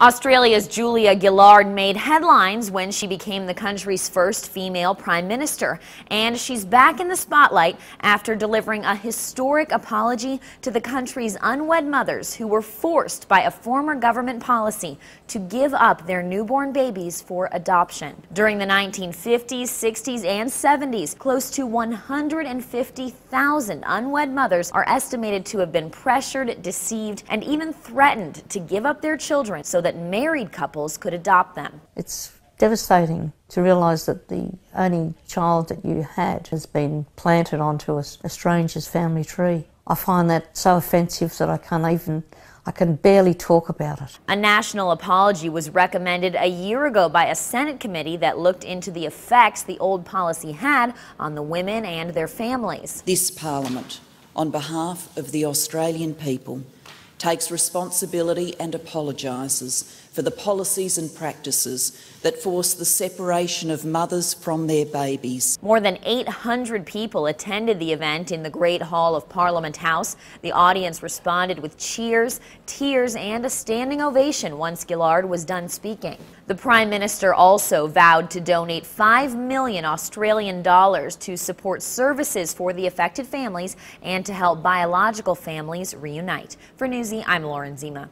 Australia's Gillard made headlines when she became the country's first female prime minister, and she's back in the spotlight after delivering a historic apology to the country's unwed mothers who were forced by a former government policy to give up their newborn babies for adoption. During the 1950s, 60s, and 70s, close to 150,000 unwed mothers are estimated to have been pressured, deceived, and even threatened to give up their children so that married couples could adopt them. It's devastating to realise that the only child that you had has been planted onto a stranger's family tree. I find that so offensive that I can barely talk about it. A national apology was recommended a year ago by a Senate committee that looked into the effects the old policy had on the women and their families. This Parliament, on behalf of the Australian people, takes responsibility and apologises for the policies and practices that force the separation of mothers from their babies. More than 800 people attended the event in the Great Hall of Parliament House. The audience responded with cheers, tears, and a standing ovation once Gillard was done speaking. The Prime Minister also vowed to donate $5 million Australian dollars to support services for the affected families and to help biological families reunite. For Newsy, I'm Lauren Zima.